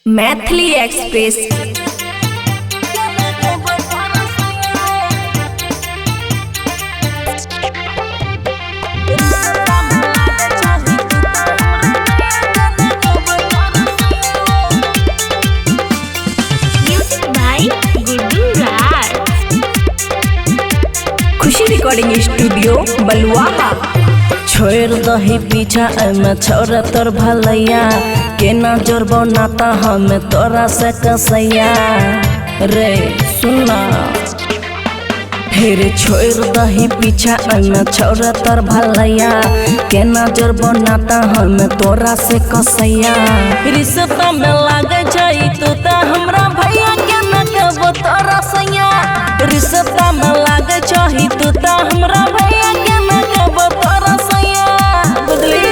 Maithili express. खुशी recording studio बलुआहा। छोड़ दही पीछा में छोड़ तोर भलैया के ना जोड़बो नाता हम तोरा से कसैया रे सुना। फिर छोड़ दही पीछा में छोड़ तोर भलैया के ना जोड़बो नाता हम तोरा से कसैया। रिश्ता में लागे जाई तू तो हमरा भैया के ना कहबो तोरा सैया। रिश्ता में लागे चाही तू तो हमरा भैया के ना कहबो तोरा सैया। बुझली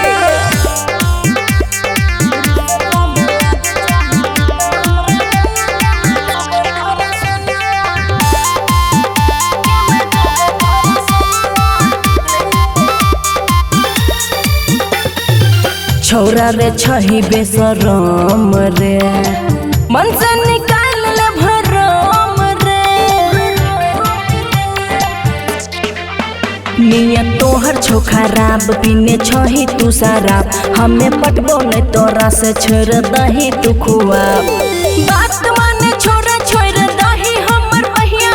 छौरा रे छही बेसरम रे मन से निकाल ले भरम रे। नियत तोहर छो खराब पीने छही तू शराब हमें पटबो नहीं तोरा से छोड़ दही तू खुआब। बात माने छोरा छोड़ दही हमर बहिया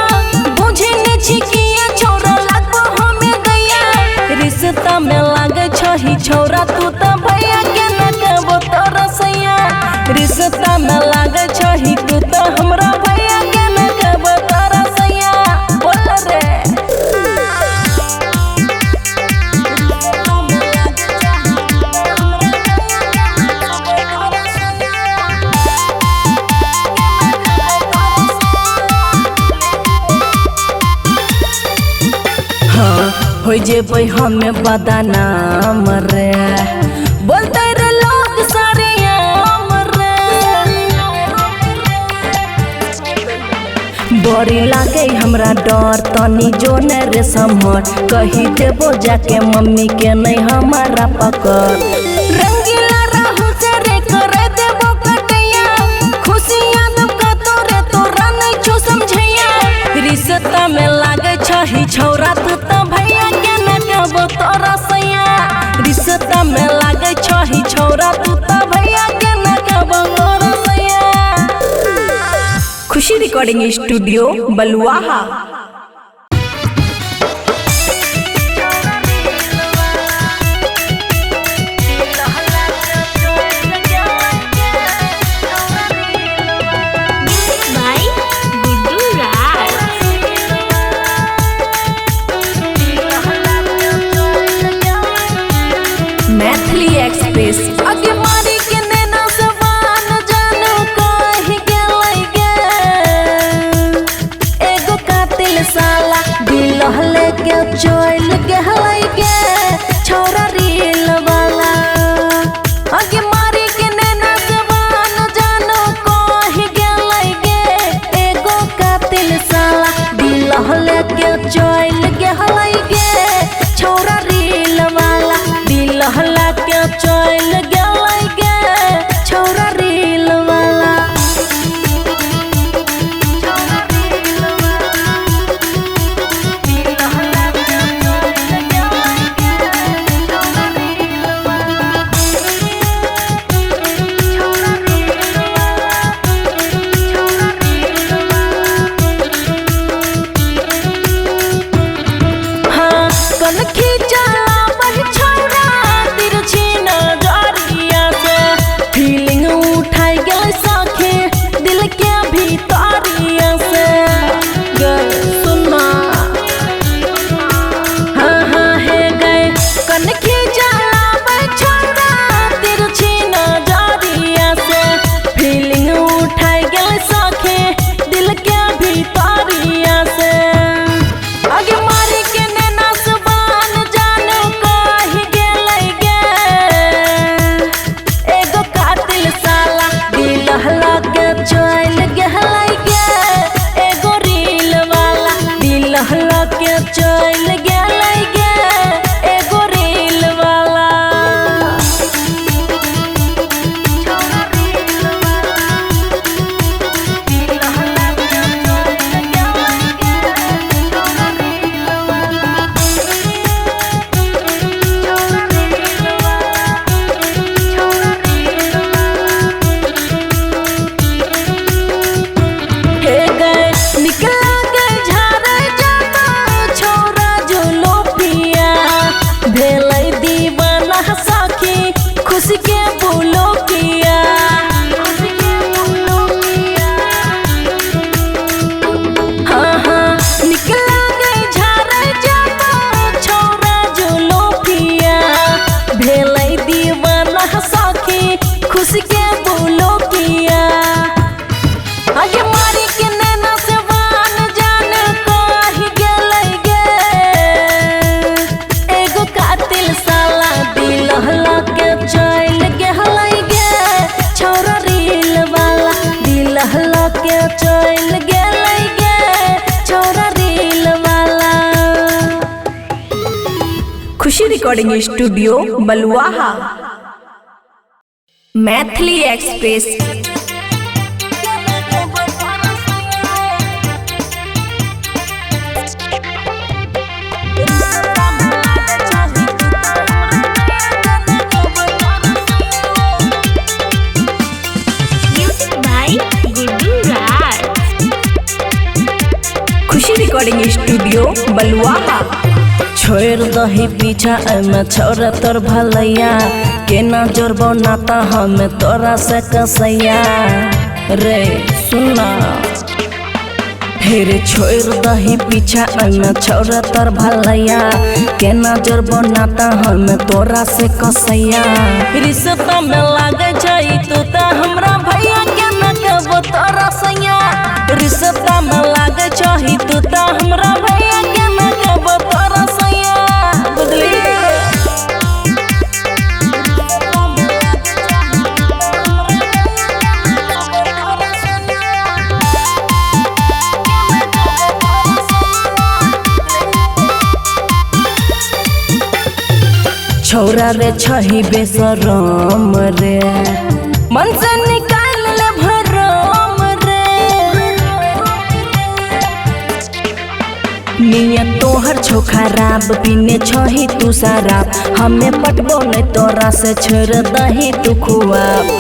बुझे ने छिकिया छोरा लागबो हमें गैया। रिश्ता में लागे छही छौरा तू तो भैया के ना कहबो तोरा सैया। रिश्ता में लागे छही तू तो हमरा भैया के ना कहबो तोरा सैया। बोल रे हो जेबै हमें बदनाम रे बोलते रे लोग सारे आम रे। बड़ी लागे हमरा डर तनी जो ने रे समर कही देबो जाके मम्मी के नहीं हमारा पकड़। रंगीला राहु से रे करे देबो कटैया खुशियां दब का तोरे तोरा नहीं छो समझैया। रिश्ता में लागे छही छौरा तू तो भैया के ना कहबो तोरा सैया। रिश्ता में लागे छही छौरा तू तो भैया के ना कहबो तोरा सैया। खुशी रिकॉर्डिंग स्टूडियो बलुआहा। मैथिली एक्सप्रेस। आगे मारी के नैना सवान जानू कही गेलै गे एगो कातिल चल गेलै गे छौरा रील वाला। खुशी रिकॉर्डिंग स्टूडियो बलुआहा। मैथिली एक्सप्रेस। खुशी रिकॉर्डिंग स्टूडियो बलुआहा। छोड़ दही पीछा में छोड़ तोर भलैया, केना जोड़बो नाता हम तोरा से कसैया। रे सुना फिर छोड़ दही पीछा में छोड़ तोर भलैया, केना जोड़बो नाता हम तोरा से कसैया। रिश्ता में लागे छै तू त हमरा भैया, केना कहबो तोरा सैया। रिश्ता में लागे छै तू त हमरा भैया, केना कहबो तोरा सैया। बुझली छौरा रे छही बेसरम रे, मन से निकाल ले भरम रे। नियत तोहर छो खराब, पीने छही तू शराब, हमें पटबो नहीं तोरा से छोड़ दही तू खुआब।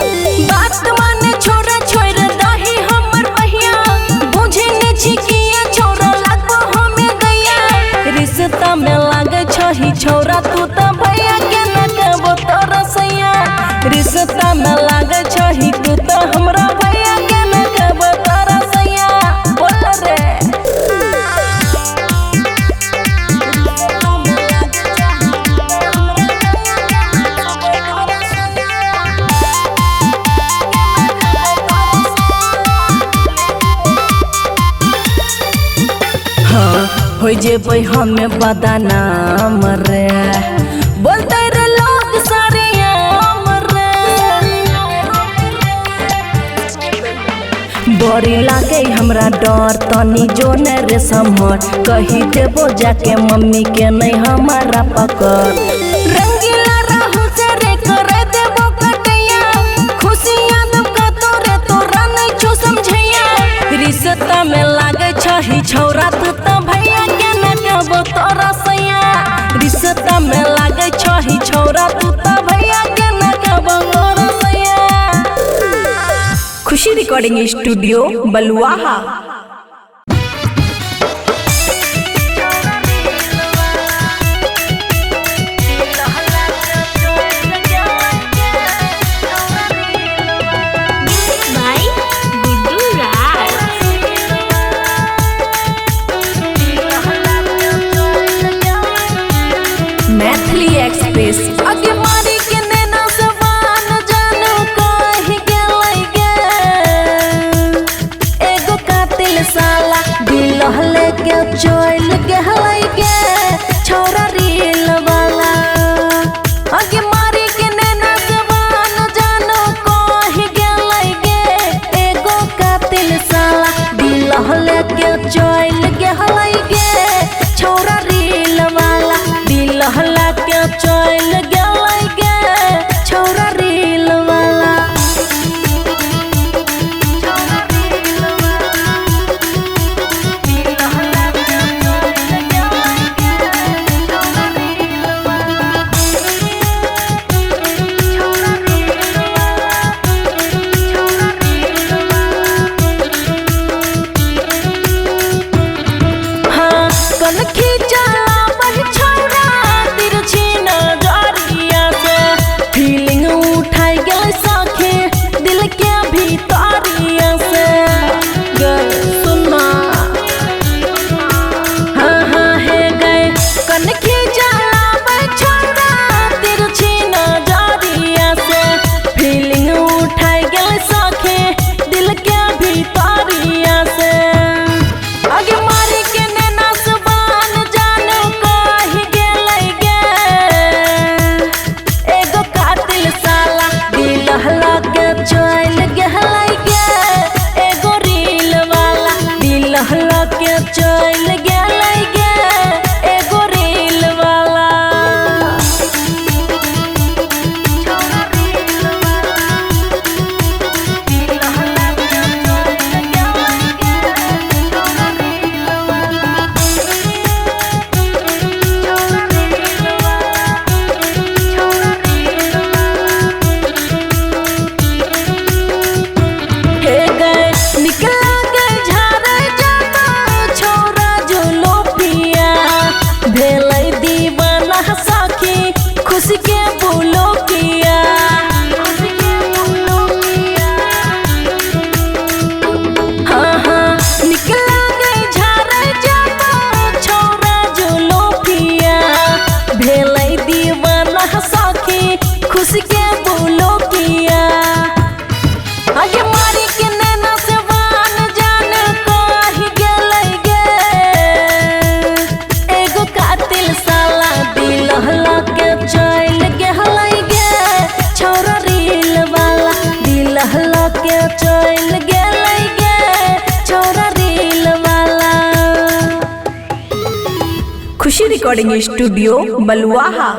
बात माने छोरा छोड़ दही हमर बहिया, बुझे ने छिकिया छोरा लागबो हमें दैया। रिश्ता में लागे छही छौरा तू त भैया, केना कहबो तोरा सैया। रिश्ता में लागे छही तू त हमरा भैया, केना कहबो तोरा सैया। बोल रे हो जेबै हमें बदनाम रे, बोलते रे लोग सारे आम रे। बड़ी लागे हमरा डर, तनी जो ने रे सम्हर, कही देबो जाके मम्मी के नहीं हमारा पकड़। रंगीला राहु से रे करे देबो कटैया, खुशियां दब का तोरे तोरा नहीं छो समझैया। रिश्ता में लागे छही छौरा तू त भैया, केना कहबो तोरा सैया। रिश्ता में लागे छही छौरा तू त भैया, केना कहबो तोरा सैया। खुशी रिकॉर्डिंग स्टूडियो बलुआहा। मैथिली एक्सप्रेस। आगे मारी के नैना सवान जानू कही गेलै गे, एगो कातिल रहला के चल गेलै गे छोरा रील वाला। खुशी रिकॉर्डिंग स्टूडियो बलुआहा।